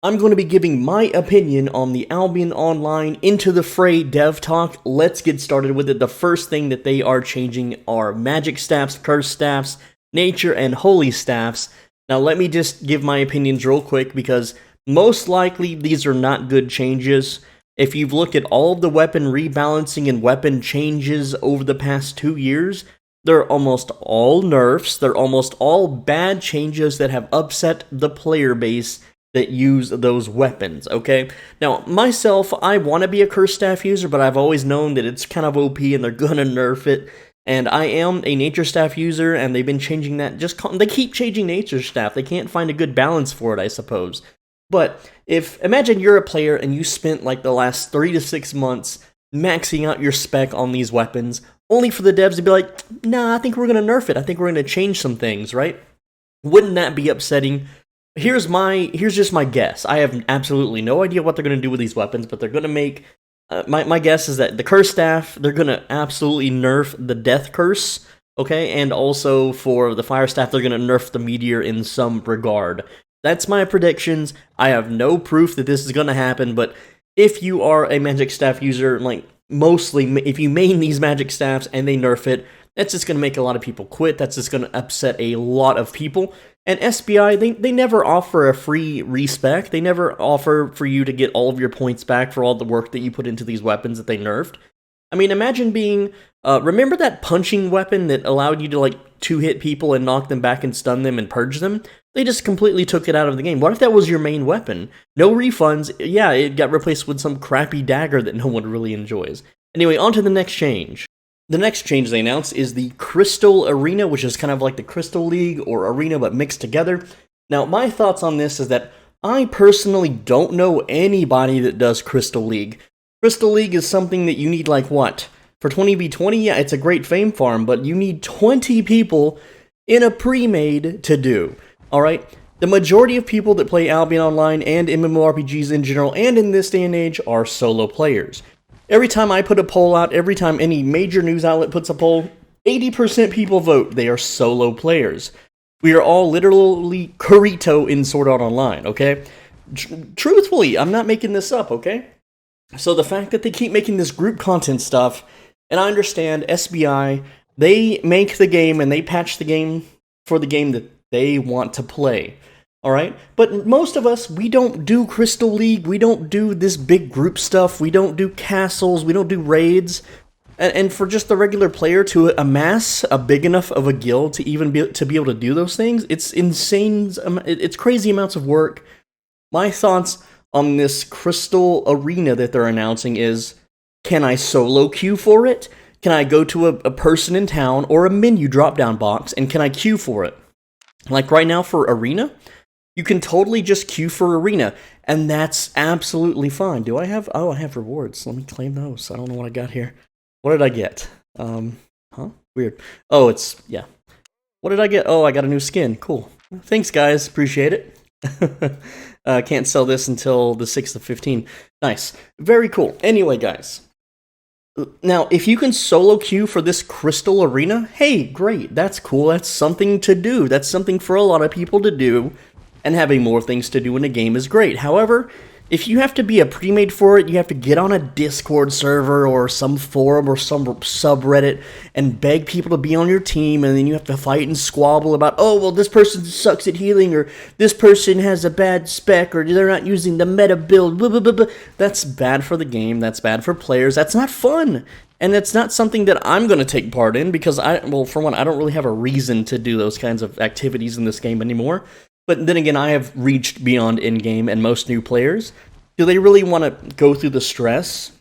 I'm going to be giving my opinion on the Albion Online Into the Fray dev talk. Let's get started with it. The first thing that they are changing are magic staffs, curse staffs, nature, and holy staffs. Now let me just give my opinions real quick because most likely these are not good changes. If you've looked at all of the weapon rebalancing and weapon changes over the past 2 years, they're almost all nerfs. They're almost all bad changes that have upset the player base that use those weapons, okay? Now, myself, I want to be a curse staff user, but I've always known that it's kind of OP and they're gonna nerf it. And I am a nature staff user, and they've been changing that. They keep changing nature staff. They can't find a good balance for it, I suppose. But imagine you're a player and you spent like the last 3 to 6 months maxing out your spec on these weapons, only for the devs to be like, nah, I think we're going to nerf it. I think we're going to change some things, right? Wouldn't that be upsetting? Here's just my guess. I have absolutely no idea what they're going to do with these weapons, but they're going to make, my guess is that the curse staff, they're going to absolutely nerf the death curse, okay? And also for the fire staff, they're going to nerf the meteor in some regard. That's my predictions. I have no proof that this is going to happen, but if you are a magic staff user, like mostly if you main these magic staffs and they nerf it, that's just going to make a lot of people quit. That's just going to upset a lot of people. And SBI, they never offer a free respec. They never offer for you to get all of your points back for all the work that you put into these weapons that they nerfed. I mean, imagine being, remember that punching weapon that allowed you to like 2-hit people and knock them back and stun them and purge them? They just completely took it out of the game. What if that was your main weapon? No refunds. Yeah, it got replaced with some crappy dagger that no one really enjoys. Anyway, on to the next change. The next change they announced is the Crystal Arena, which is kind of like the Crystal League or Arena but mixed together. Now, my thoughts on this is that I personally don't know anybody that does Crystal League. Crystal League is something that you need like what? For 20v20, yeah, it's a great fame farm, but you need 20 people in a pre-made to do. Alright, the majority of people that play Albion Online and MMORPGs in general, and in this day and age, are solo players. Every time I put a poll out, every time any major news outlet puts a poll, 80% people vote they are solo players. We are all literally Kirito in Sword Art Online, okay? Truthfully, I'm not making this up, okay? So the fact that they keep making this group content stuff, and I understand SBI, they make the game and they patch the game for the game that they want to play, alright? But most of us, we don't do Crystal League, we don't do this big group stuff, we don't do castles, we don't do raids, and for just the regular player to amass a big enough of a guild to even be able to do those things, it's insane, it's crazy amounts of work. My thoughts on this Crystal Arena that they're announcing is, can I solo queue for it? Can I go to a person in town or a menu drop-down box, and can I queue for it? Like right now for Arena, you can totally just queue for Arena, and that's absolutely fine. Do I have, oh, I have rewards. Let me claim those. I don't know what I got here. What did I get? Weird. Oh, it's, yeah. What did I get? Oh, I got a new skin. Cool. Thanks, guys. Appreciate it. Can't sell this until the 6th of 15. Nice. Very cool. Anyway, guys. Now, if you can solo queue for this Crystal Arena, hey, great, that's cool, that's something to do, that's something for a lot of people to do, and having more things to do in a game is great. However, if you have to be a pre-made for it, you have to get on a Discord server or some forum or some subreddit and beg people to be on your team, and then you have to fight and squabble about, oh, well, this person sucks at healing, or this person has a bad spec, or they're not using the meta build, blah, blah, blah, blah. That's bad for the game, that's bad for players, that's not fun. And that's not something that I'm going to take part in, because well, for one, I don't really have a reason to do those kinds of activities in this game anymore. But then again, I have reached beyond in-game, and most new players, do they really want to go through the stress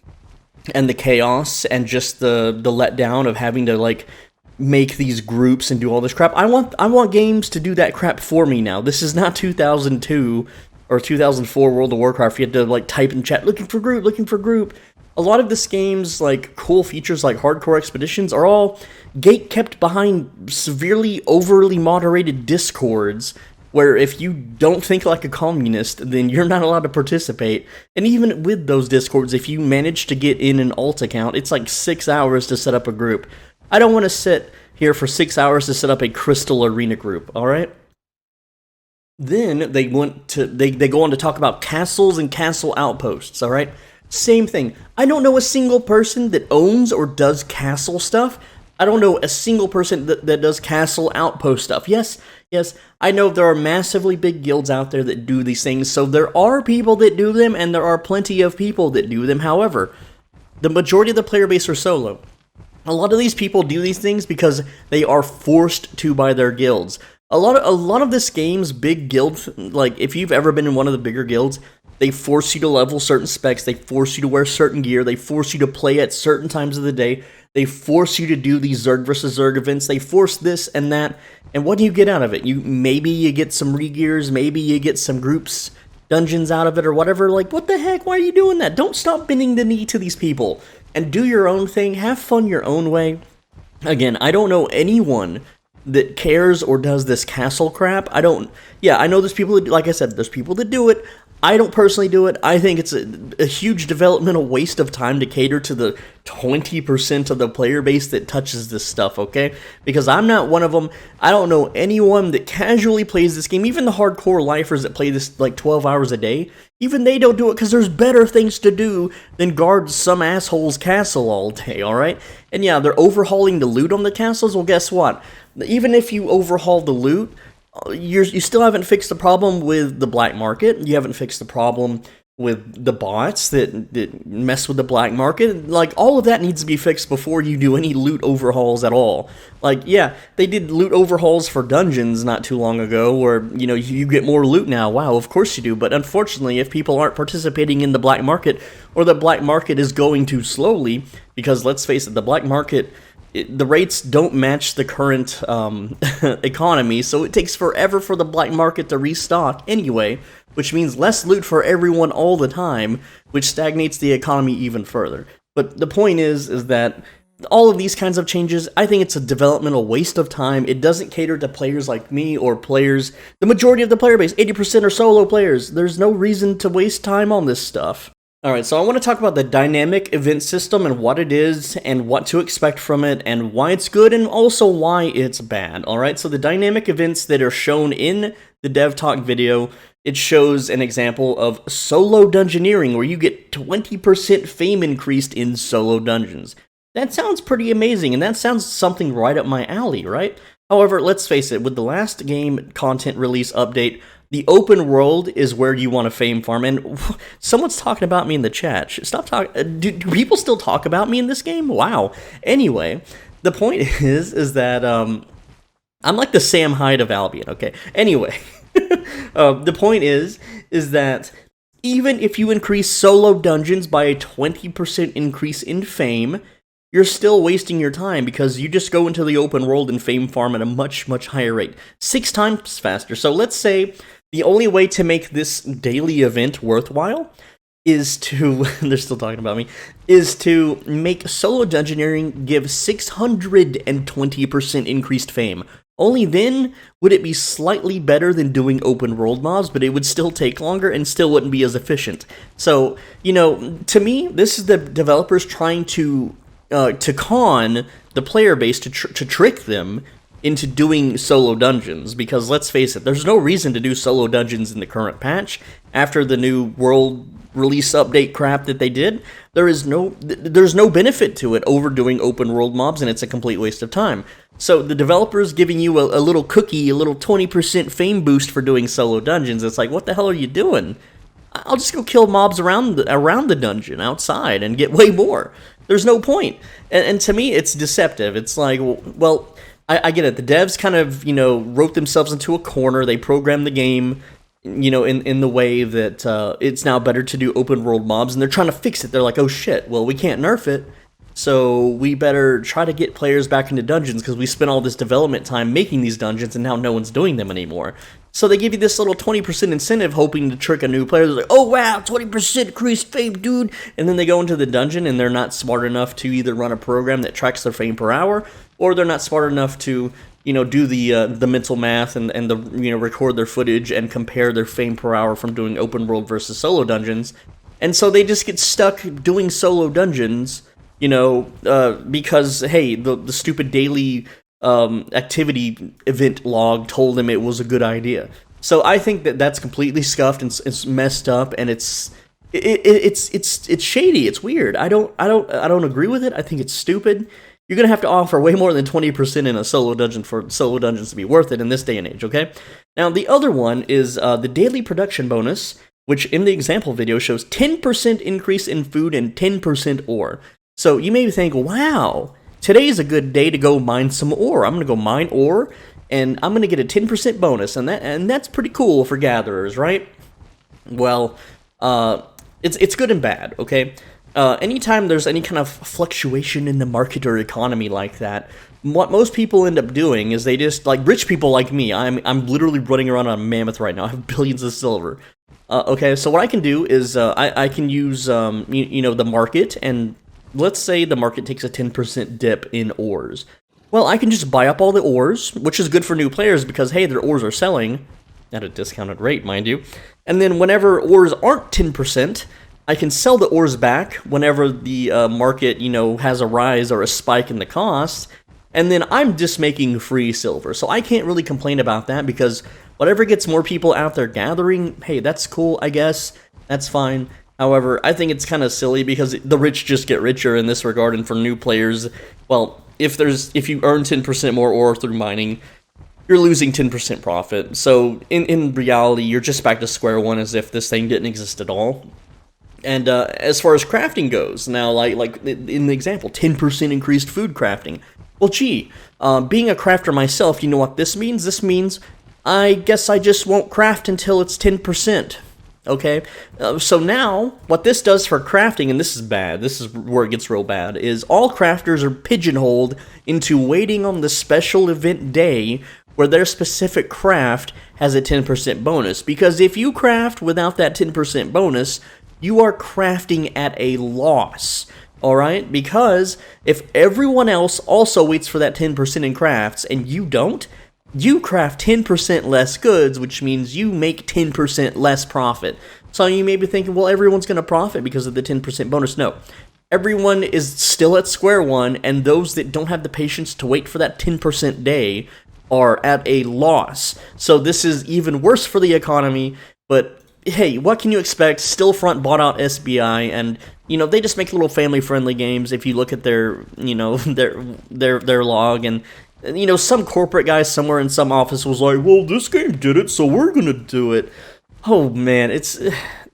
and the chaos and just the letdown of having to like make these groups and do all this crap? I want games to do that crap for me now. This is not 2002 or 2004 World of Warcraft. You had to like type in chat, looking for group, looking for group. A lot of this game's like cool features like hardcore expeditions are all gate kept behind severely overly moderated discords, where if you don't think like a communist, then you're not allowed to participate. And even with those discords, if you manage to get in an alt account, it's like 6 hours to set up a group. I don't want to sit here for 6 hours to set up a Crystal Arena group, alright? Then they go on to talk about castles and castle outposts, all right? Same thing. I don't know a single person that owns or does castle stuff. I don't know a single person that does castle outpost stuff. Yes, I know there are massively big guilds out there that do these things, so there are people that do them, and there are plenty of people that do them. However, the majority of the player base are solo. A lot of these people do these things because they are forced to by their guilds. A lot of this game's big guild, like if you've ever been in one of the bigger guilds, they force you to level certain specs, they force you to wear certain gear, they force you to play at certain times of the day, they force you to do these Zerg versus Zerg events, they force this and that, and what do you get out of it? Maybe you get some re-gears, maybe you get some groups dungeons out of it or whatever. Like, what the heck? Why are you doing that? Don't stop bending the knee to these people and do your own thing. Have fun your own way. Again, I don't know anyone that cares or does this castle crap. I know there's people that, like I said, there's people that do it. I don't personally do it. I think it's a huge developmental waste of time to cater to the 20% of the player base that touches this stuff, okay? Because I'm not one of them. I don't know anyone that casually plays this game, even the hardcore lifers that play this like 12 hours a day, even they don't do it because there's better things to do than guard some asshole's castle all day, alright? And yeah, they're overhauling the loot on the castles. Well, guess what? Even if you overhaul the loot, you still haven't fixed the problem with the black market. You haven't fixed the problem with the bots that mess with the black market. Like, all of that needs to be fixed before you do any loot overhauls at all. Like, yeah, they did loot overhauls for dungeons not too long ago, where, you know, you get more loot now. Wow, of course you do. But unfortunately, if people aren't participating in the black market, or the black market is going too slowly, because let's face it, the black market, the rates don't match the current economy, so it takes forever for the black market to restock anyway, which means less loot for everyone all the time, which stagnates the economy even further. But the point is that all of these kinds of changes, I think it's a developmental waste of time. It doesn't cater to players like me or players, the majority of the player base, 80% are solo players. There's no reason to waste time on this stuff. Alright, so I want to talk about the dynamic event system and what it is, and what to expect from it, and why it's good, and also why it's bad. Alright, so the dynamic events that are shown in the Dev Talk video, it shows an example of solo dungeoneering, where you get 20% fame increased in solo dungeons. That sounds pretty amazing, and that sounds something right up my alley, right? However, let's face it, with the last game content release update, the open world is where you want to fame farm, and someone's talking about me in the chat. Stop talking. Do people still talk about me in this game? Wow. Anyway, the point is that I'm like the Sam Hyde of Albion. Okay. Anyway, the point is that even if you increase solo dungeons by a 20% increase in fame, you're still wasting your time, because you just go into the open world and fame farm at a much, much higher rate. 6 times faster. So let's say the only way to make this daily event worthwhile is to, they're still talking about me, is to make solo dungeoneering give 620% increased fame. Only then would it be slightly better than doing open world mobs, but it would still take longer and still wouldn't be as efficient. So, you know, to me, this is the developers trying to con the player base, to trick them into doing solo dungeons, because let's face it, there's no reason to do solo dungeons in the current patch. After the new world release update crap that they did, there's no benefit to it over doing open world mobs, and it's a complete waste of time. So the developer's giving you a little cookie, a little 20% fame boost for doing solo dungeons. It's like, what the hell are you doing? I'll just go kill mobs around the dungeon outside and get way more. There's no point. And to me, it's deceptive. It's like, well, I get it. The devs kind of, you know, wrote themselves into a corner. They programmed the game, you know, in the way that it's now better to do open world mobs, and they're trying to fix it. They're like, oh shit, well, we can't nerf it, so we better try to get players back into dungeons, because we spent all this development time making these dungeons, and now no one's doing them anymore. So they give you this little 20% incentive, hoping to trick a new player. They're like, oh wow, 20% increased fame, dude! And then they go into the dungeon, and they're not smart enough to either run a program that tracks their fame per hour, or they're not smart enough to, you know, do the mental math and the, you know, record their footage and compare their fame per hour from doing open world versus solo dungeons. And so they just get stuck doing solo dungeons, you know, because, hey, the stupid daily activity event log told them it was a good idea. So I think that that's completely scuffed and it's messed up, and it's shady. It's weird. I don't agree with it. I think it's stupid. You're gonna have to offer way more than 20% in a solo dungeon for solo dungeons to be worth it in this day and age. Okay. Now the other one is the daily production bonus, which in the example video shows 10% increase in food and 10% ore. So you may think, wow, today's a good day to go mine some ore. I'm gonna go mine ore, and I'm gonna get a 10% bonus, and that's pretty cool for gatherers, right? Well, it's good and bad, okay? Anytime there's any kind of fluctuation in the market or economy like that, what most people end up doing is they just, like rich people like me, I'm literally running around on a mammoth right now. I have billions of silver. Okay, so what I can do is I can use the market, and let's say the market takes a 10% dip in ores. Well, I can just buy up all the ores, which is good for new players because, hey, their ores are selling at a discounted rate, mind you. And then whenever ores aren't 10%, I can sell the ores back whenever the market, has a rise or a spike in the cost, and then I'm just making free silver. So I can't really complain about that because whatever gets more people out there gathering, hey, that's cool, I guess. That's fine. However, I think it's kind of silly because the rich just get richer in this regard, and for new players, well, if you earn 10% more ore through mining, you're losing 10% profit. So in reality, you're just back to square one as if this thing didn't exist at all. And as far as crafting goes, now like in the example, 10% increased food crafting. Well, gee, being a crafter myself, you know what this means? This means I guess I just won't craft until it's 10%. Okay, so now what this does for crafting, and this is bad, this is where it gets real bad, is all crafters are pigeonholed into waiting on the special event day where their specific craft has a 10% bonus. Because if you craft without that 10% bonus, you are crafting at a loss. Alright? Because if everyone else also waits for that 10% in crafts and you don't, you craft 10% less goods, which means you make 10% less profit. So you may be thinking, well, everyone's going to profit because of the 10% bonus. No. Everyone is still at square one, and those that don't have the patience to wait for that 10% day are at a loss. So this is even worse for the economy, but hey, what can you expect? Stillfront bought out SBI, and they just make little family-friendly games. If you look at their their log, and some corporate guy somewhere in some office was like, well, this game did it, so we're gonna do it. Oh man, it's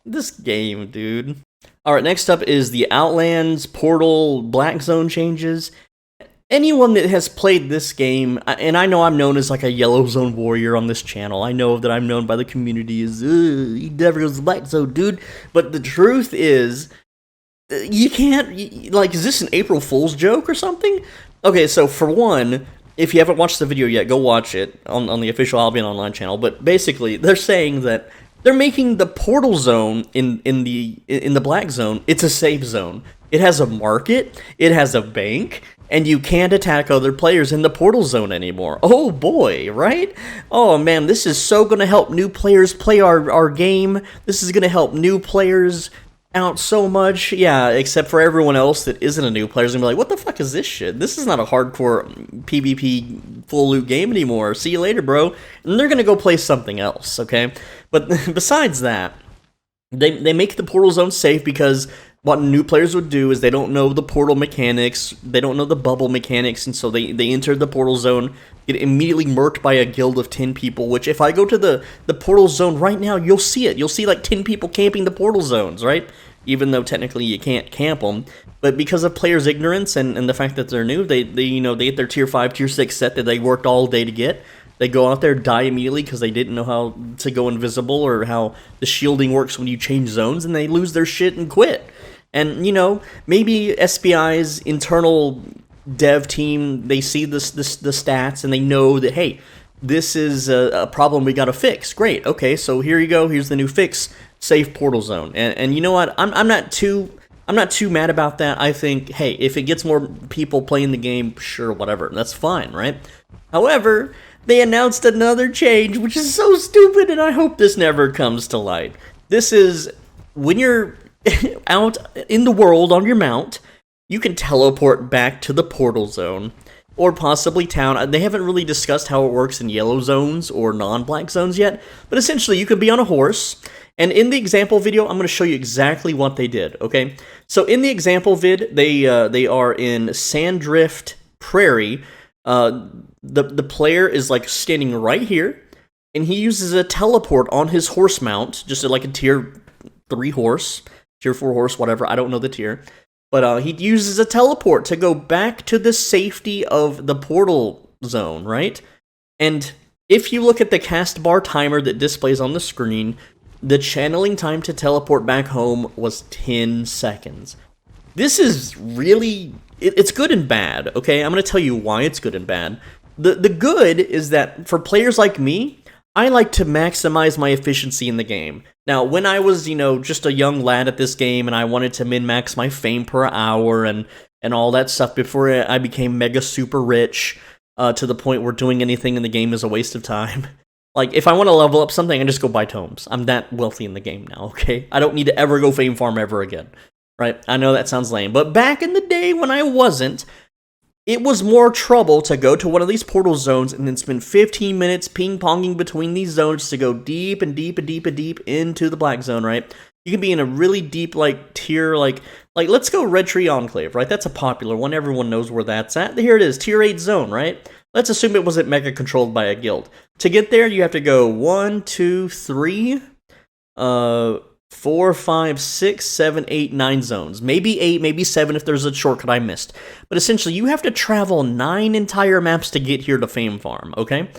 this game, dude. Alright, next up is the Outlands Portal Black Zone changes. Anyone that has played this game, and I know I'm known as like a Yellow Zone warrior on this channel, I know that I'm known by the community as, he never goes to the Black Zone, dude. But the truth is, you can't, is this an April Fool's joke or something? Okay, so for one, if you haven't watched the video yet, go watch it on the official Albion Online channel. But basically, they're saying that they're making the portal zone in the Black Zone, it's a safe zone. It has a market, it has a bank, and you can't attack other players in the portal zone anymore. Oh boy, right? Oh man, this is so gonna help new players play our game. This is gonna help new players out so much. Yeah, except for everyone else that isn't a new player is gonna be like, what the fuck is this shit? This is not a hardcore PvP full loot game anymore. See you later, bro. And they're gonna go play something else, okay? But besides that, they make the portal zone safe because what new players would do is they don't know the portal mechanics, they don't know the bubble mechanics, and so they enter the portal zone, get immediately murked by a guild of 10 people, which if I go to the portal zone right now, you'll see it. You'll see like 10 people camping the portal zones, right? Even though technically you can't camp them. But because of players' ignorance and the fact that they're new, they get their tier 5, tier 6 set that they worked all day to get. They go out there, die immediately because they didn't know how to go invisible or how the shielding works when you change zones, and they lose their shit and quit. And, maybe SBI's internal dev team, they see the stats, and they know that, hey, this is a problem we gotta fix. Great, okay, so here you go, here's the new fix, safe portal zone. And you know what, I'm not too mad about that. I think, hey, if it gets more people playing the game, sure, whatever, that's fine, right? However, they announced another change, which is so stupid, and I hope this never comes to light. This is, when you're out in the world on your mount, you can teleport back to the portal zone. or possibly town. They haven't really discussed how it works in yellow zones or non-black zones yet, but essentially you could be on a horse, and in the example video, I'm going to show you exactly what they did, okay? So in the example vid, they are in Sanddrift Prairie. The player is like standing right here, and he uses a teleport on his horse mount, just like a tier 3 horse, tier 4 horse, whatever, I don't know the tier. But he uses a teleport to go back to the safety of the portal zone, right? And if you look at the cast bar timer that displays on the screen, the channeling time to teleport back home was 10 seconds. This is really... It's good and bad, okay? I'm going to tell you why it's good and bad. The good is that for players like me, I like to maximize my efficiency in the game. Now, when I was, just a young lad at this game and I wanted to min-max my fame per hour and all that stuff before I became mega super rich, to the point where doing anything in the game is a waste of time. Like, if I want to level up something, I just go buy tomes. I'm that wealthy in the game now, okay? I don't need to ever go fame farm ever again, right? I know that sounds lame, but back in the day when I wasn't, it was more trouble to go to one of these portal zones and then spend 15 minutes ping-ponging between these zones to go deep and deep and deep and deep into the black zone, right? You can be in a really deep, tier, let's go Red Tree Enclave, right? That's a popular one. Everyone knows where that's at. Here it is, tier 8 zone, right? Let's assume it wasn't mega controlled by a guild. To get there, you have to go 1, 2, 3, 4, 5, 6, 7, 8, 9 zones. Maybe 8, maybe 7 if there's a shortcut I missed. But essentially, you have to travel 9 entire maps to get here to Fame Farm, okay?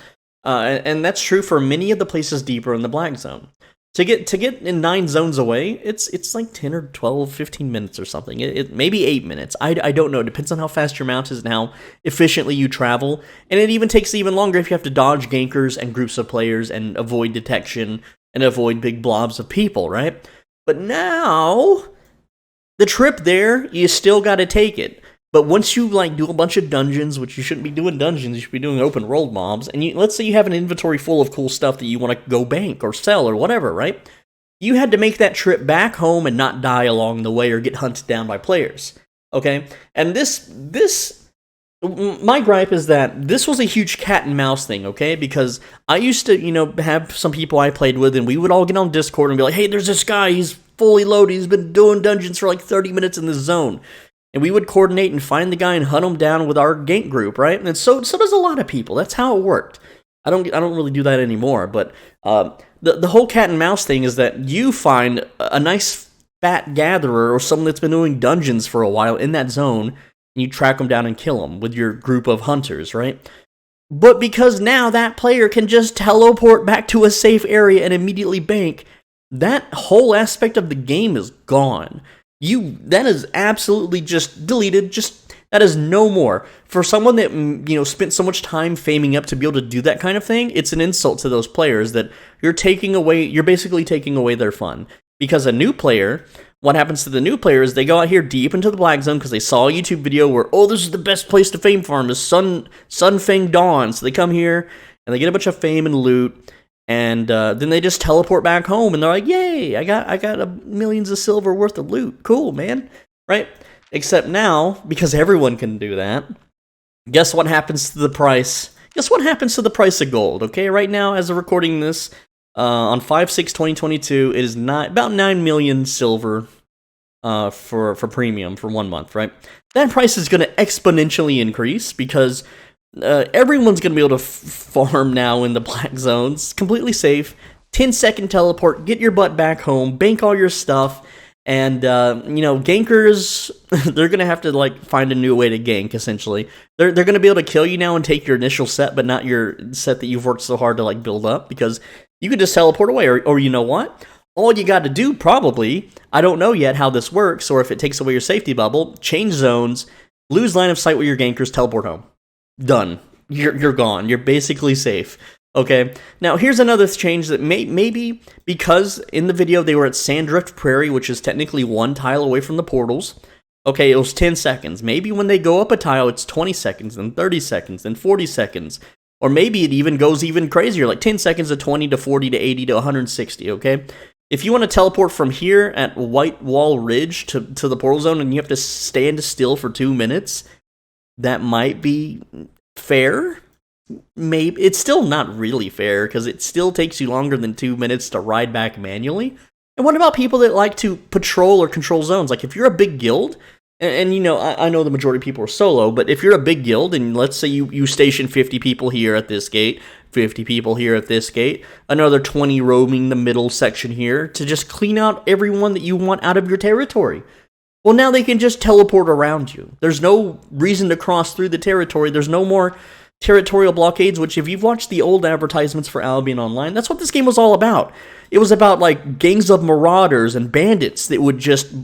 And that's true for many of the places deeper in the Black Zone. To get in 9 zones away, it's like 10 or 12, 15 minutes or something. Maybe 8 minutes. I don't know. It depends on how fast your mount is and how efficiently you travel. And it even takes even longer if you have to dodge gankers and groups of players and avoid detection and avoid big blobs of people, right? But now, the trip there, you still gotta take it. But once you do a bunch of dungeons, which you shouldn't be doing dungeons, you should be doing open world mobs, and let's say you have an inventory full of cool stuff that you want to go bank or sell or whatever, right? You had to make that trip back home and not die along the way or get hunted down by players, okay? And my gripe is that this was a huge cat and mouse thing, okay? Because I used to, have some people I played with, and we would all get on Discord and be like, hey, there's this guy, he's fully loaded, he's been doing dungeons for 30 minutes in this zone. And we would coordinate and find the guy and hunt him down with our gank group, right? And so does a lot of people. That's how it worked. I don't really do that anymore, but the whole cat and mouse thing is that you find a nice fat gatherer or someone that's been doing dungeons for a while in that zone, and you track them down and kill them with your group of hunters, right? But because now that player can just teleport back to a safe area and immediately bank, that whole aspect of the game is gone. That is absolutely just deleted, that is no more. For someone that, spent so much time faming up to be able to do that kind of thing, it's an insult to those players that you're basically taking away their fun. Because a new player, what happens to the new player is they go out here deep into the Black Zone because they saw a YouTube video where, oh, this is the best place to fame farm, is Sunfang Dawn. So they come here and they get a bunch of fame and loot. And then they just teleport back home, and they're like, yay, I got millions of silver worth of loot. Cool, man. Right? Except now, because everyone can do that, guess what happens to the price? Guess what happens to the price of gold, okay? Right now, as of recording this, on 5/6/2022, it is about 9 million silver for premium for 1 month, right? That price is going to exponentially increase because... everyone's going to be able to farm now in the Black Zones, completely safe, 10-second teleport, get your butt back home, bank all your stuff, and, gankers, they're going to have to, find a new way to gank, essentially. They're going to be able to kill you now and take your initial set, but not your set that you've worked so hard to, build up, because you could just teleport away, or you know what? All you got to do, probably, I don't know yet how this works, or if it takes away your safety bubble, change zones, lose line of sight with your gankers, teleport home. Done. You're gone. You're basically safe. Okay? Now, here's another change that maybe because in the video they were at Sanddrift Prairie, which is technically 1 tile away from the portals. Okay, it was 10 seconds. Maybe when they go up a tile, it's 20 seconds, then 30 seconds, then 40 seconds. Or maybe it even goes even crazier, like 10 seconds to 20 to 40 to 80 to 160, okay? If you want to teleport from here at White Wall Ridge to the portal zone and you have to stand still for 2 minutes... that might be fair. Maybe it's still not really fair because it still takes you longer than 2 minutes to ride back manually. And what about people that like to patrol or control zones? Like if you're a big guild, and you know, I know the majority of people are solo, but if you're a big guild and let's say you station 50 people here at this gate, 50 people here at this gate, another 20 roaming the middle section here to just clean out everyone that you want out of your territory. Well, now they can just teleport around you. There's no reason to cross through the territory. There's no more territorial blockades, which if you've watched the old advertisements for Albion Online, that's what this game was all about. It was about like gangs of marauders and bandits that would just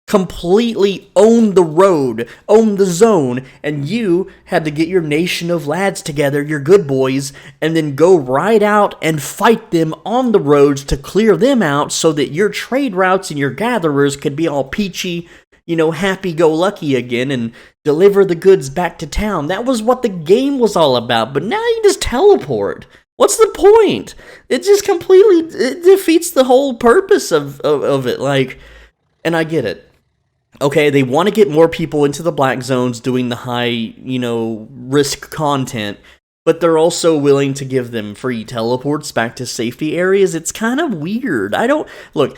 completely own the road, own the zone, and you had to get your nation of lads together, your good boys, and then go right out and fight them on the roads to clear them out so that your trade routes and your gatherers could be all peachy, you know, happy-go-lucky again and deliver the goods back to town. That was what the game was all about, but now you just teleport. What's the point? It just completely defeats the whole purpose of it, like, and I get it. Okay, they want to get more people into the black zones doing the high, you know, risk content, but they're also willing to give them free teleports back to safety areas. It's kind of weird. Look,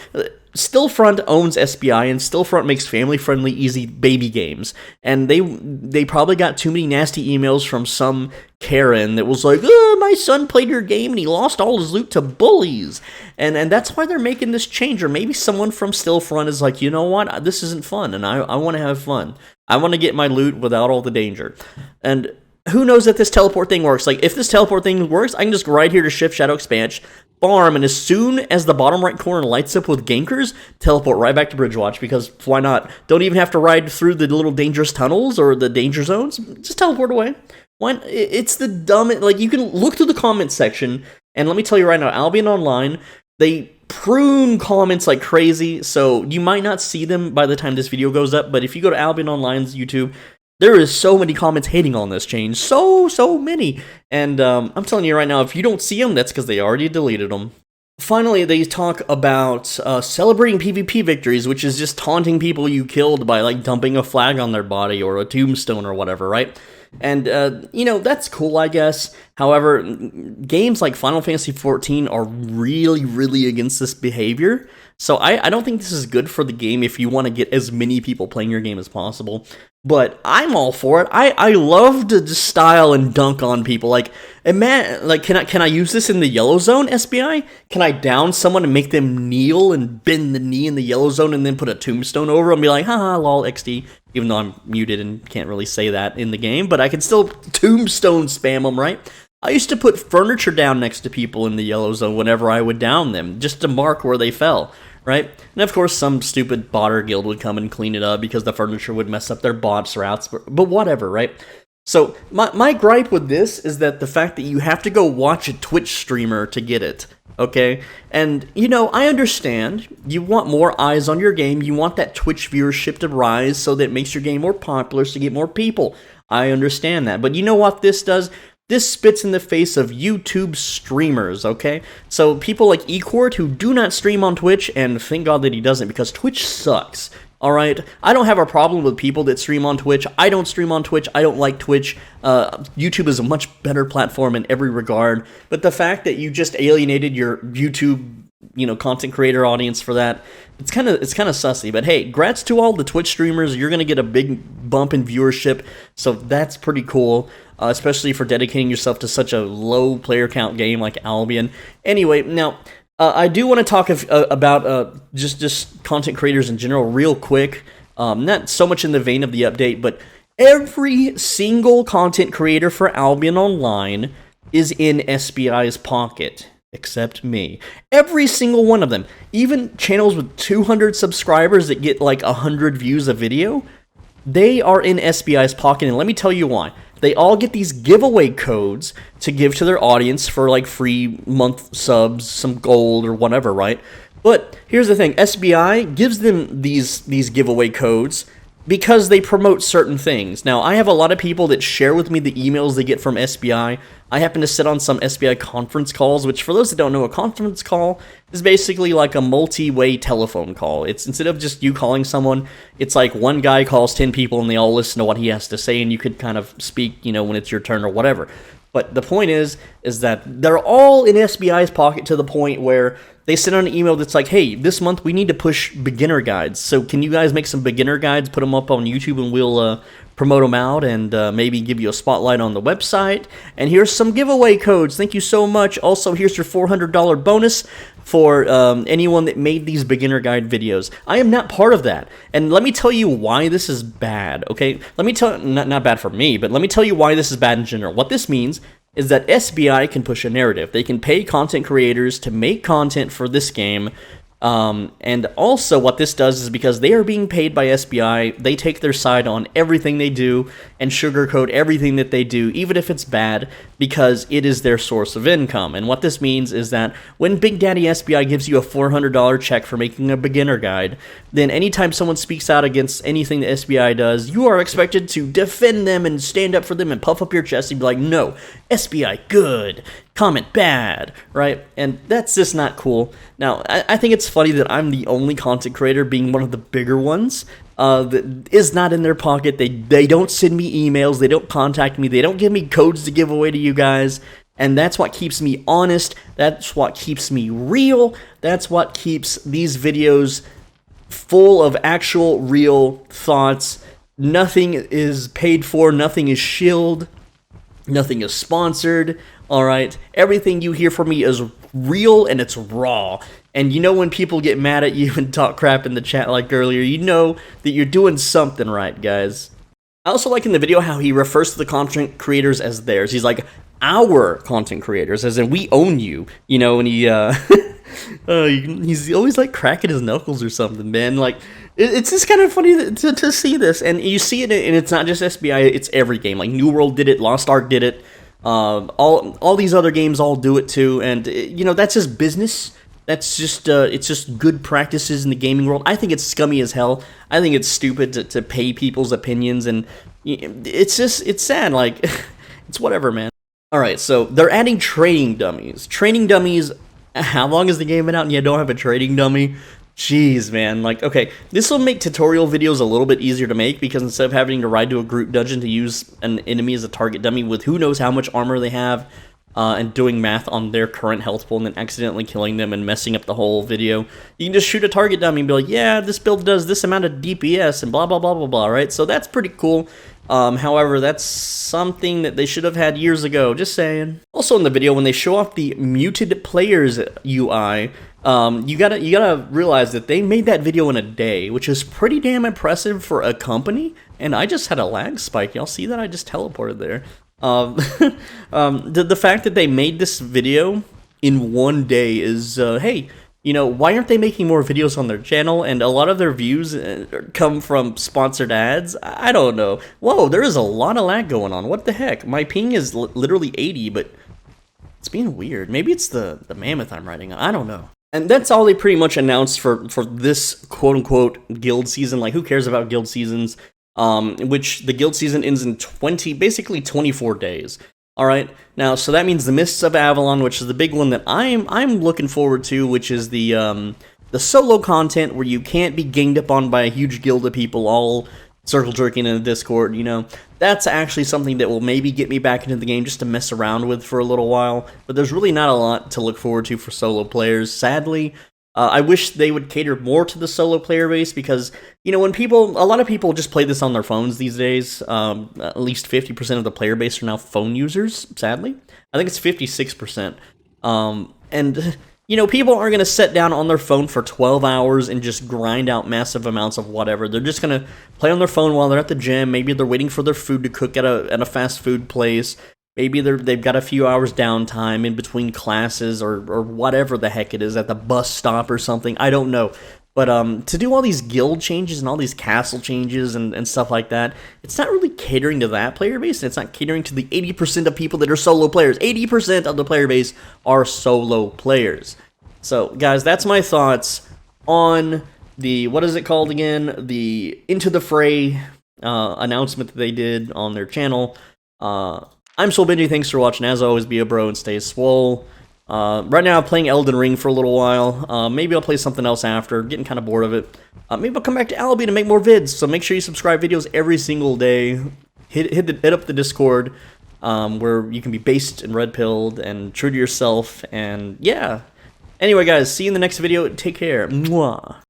Stillfront owns SBI, and Stillfront makes family-friendly, easy baby games. And they probably got too many nasty emails from some Karen that was like, oh, my son played your game and he lost all his loot to bullies. And that's why they're making this change. Or maybe someone from Stillfront is like, you know what, this isn't fun, and I want to have fun. I want to get my loot without all the danger. And who knows if this teleport thing works? Like, if this teleport thing works, I can just go right here to Shift Shadow Expanse, farm, and as soon as the bottom right corner lights up with gankers, teleport right back to Bridgewatch, because why not? Don't even have to ride through the little dangerous tunnels or the danger zones. Just teleport away. Why? It's the dumb... Like, you can look through the comments section, and let me tell you right now, Albion Online, they prune comments like crazy, so you might not see them by the time this video goes up, but if you go to Albion Online's YouTube, there is so many comments hating on this change. So many. And I'm telling you right now, if you don't see them, that's because they already deleted them. Finally, they talk about celebrating PvP victories, which is just taunting people you killed by, like, dumping a flag on their body or a tombstone or whatever, right? And, you know, that's cool, I guess. However, games like Final Fantasy XIV are really against this behavior. So I don't think this is good for the game if you want to get as many people playing your game as possible. But I'm all for it. I love to just style and dunk on people. Like, can I use this in the yellow zone, SBI? Can I down someone and make them kneel and bend the knee in the yellow zone and then put a tombstone over and be like, haha, lol, XD. Even though I'm muted and can't really say that in the game, but I can still tombstone spam them, right? I used to put furniture down next to people in the yellow zone whenever I would down them, just to mark where they fell, right? And of course, some stupid botter guild would come and clean it up because the furniture would mess up their bots routes, but whatever, right? So, my gripe with this is that the fact that you have to go watch a Twitch streamer to get it, okay? And, you know, I understand. You want more eyes on your game. You want that Twitch viewership to rise so that it makes your game more popular so you get more people. I understand that. But you know what this does? This spits in the face of YouTube streamers, okay? So people like eCourt who do not stream on Twitch, and thank God that he doesn't, because Twitch sucks, alright? I don't have a problem with people that stream on Twitch. I don't stream on Twitch. I don't like Twitch. YouTube is a much better platform in every regard, but the fact that you just alienated your YouTube, you know, content creator audience for that, it's kind of sussy. But hey, grats to all the Twitch streamers. You're gonna get a big bump in viewership, so that's pretty cool, especially for dedicating yourself to such a low player count game like Albion. Anyway, now I do want to talk about just content creators in general real quick. Not so much in the vein of the update, but every single content creator for Albion Online is in SBI's pocket. Except me. Every single one of them. Even channels with 200 subscribers that get like 100 views a video, they are in SBI's pocket, and let me tell you why. They all get these giveaway codes to give to their audience for like free month subs, some gold or whatever, right? But here's the thing, SBI gives them these giveaway codes because they promote certain things. Now, I have a lot of people that share with me the emails they get from SBI. I happen to sit on some SBI conference calls, which for those that don't know, a conference call is basically like a multi-way telephone call. It's instead of just you calling someone, it's like one guy calls 10 people and they all listen to what he has to say, and you could kind of speak, when it's your turn or whatever. But the point is that they're all in SBI's pocket to the point where they send out an email that's like, hey, this month we need to push beginner guides. So can you guys make some beginner guides, put them up on YouTube, and we'll promote them out and maybe give you a spotlight on the website. And here's some giveaway codes. Thank you so much. Also, here's your $400 bonus for anyone that made these beginner guide videos. I am not part of that. And let me tell you why this is bad, okay? Let me tell not bad for me, but let me tell you why this is bad in general. What this means is that SBI can push a narrative. They can pay content creators to make content for this game. And also what this does is because they are being paid by SBI, they take their side on everything they do and sugarcoat everything that they do, even if it's bad, because it is their source of income. And what this means is that when Big Daddy SBI gives you a $400 check for making a beginner guide, then anytime someone speaks out against anything that SBI does, you are expected to defend them and stand up for them and puff up your chest and be like, no, SBI good, comment bad, right? And that's just not cool. Now, I think it's funny that I'm the only content creator, being one of the bigger ones, that is not in their pocket. They don't send me emails, they don't contact me, they don't give me codes to give away to you guys, and that's what keeps me honest, that's what keeps me real, that's what keeps these videos full of actual real thoughts. Nothing is paid for, nothing is shilled, nothing is sponsored. Alright, everything you hear from me is real and it's raw. And when people get mad at you and talk crap in the chat like earlier, you know that you're doing something right, guys. I also like in the video how he refers to the content creators as theirs. He's like, our content creators, as in we own you, and he, he's always like cracking his knuckles or something, man. Like, it's just kind of funny to see this, and you see it, and it's not just SBI, it's every game. Like, New World did it, Lost Ark did it, all these other games all do it too, and that's just business. That's just it's just good practices in the gaming world. I think it's scummy as hell. I think it's stupid to pay people's opinions, and it's sad. Like, it's whatever, man. All right, so they're adding trading dummies. Trading dummies. How long has the game been out and you don't have a trading dummy? Jeez, man. Like, okay, this will make tutorial videos a little bit easier to make, because instead of having to ride to a group dungeon to use an enemy as a target dummy with who knows how much armor they have, and doing math on their current health pool and then accidentally killing them and messing up the whole video, you can just shoot a target dummy and be like, yeah, this build does this amount of DPS and blah, blah, blah, blah, blah, right? So that's pretty cool. However, that's something that they should have had years ago, just saying. Also in the video, when they show off the muted players UI, you gotta realize that they made that video in a day, which is pretty damn impressive for a company. And I just had a lag spike. Y'all see that? I just teleported there. The fact that they made this video in one day is, hey, why aren't they making more videos on their channel? And a lot of their views come from sponsored ads. I don't know. Whoa, there is a lot of lag going on. What the heck? My ping is literally 80, but it's being weird. Maybe it's the mammoth I'm riding on. I don't know. And that's all they pretty much announced for this quote-unquote guild season. Like, who cares about guild seasons? Which the guild season ends in basically 24 days. All right, now so that means the Mists of Avalon, which is the big one that I'm looking forward to, which is the solo content where you can't be ganged up on by a huge guild of people all circle jerking in the Discord. That's actually something that will maybe get me back into the game just to mess around with for a little while. But there's really not a lot to look forward to for solo players, sadly. I wish they would cater more to the solo player base, because, a lot of people just play this on their phones these days. At least 50% of the player base are now phone users, sadly. I think it's 56%. And, people aren't going to sit down on their phone for 12 hours and just grind out massive amounts of whatever. They're just going to play on their phone while they're at the gym. Maybe they're waiting for their food to cook at a fast food place. Maybe they've got a few hours downtime in between classes or whatever the heck it is, at the bus stop or something. I don't know. But to do all these guild changes and all these castle changes and stuff like that, it's not really catering to that player base. And it's not catering to the 80% of people that are solo players. 80% of the player base are solo players. So, guys, that's my thoughts on the what is it called again? The Into the Fray announcement that they did on their channel. I'm Soul Benji. Thanks for watching. As always, be a bro and stay swole. Right now, I'm playing Elden Ring for a little while. Maybe I'll play something else after. Getting kind of bored of it. Maybe I'll come back to Albion and make more vids. So make sure you subscribe. Videos every single day. Hit up the Discord, where you can be based and red-pilled and true to yourself. And yeah. Anyway, guys, see you in the next video. Take care. Mwah.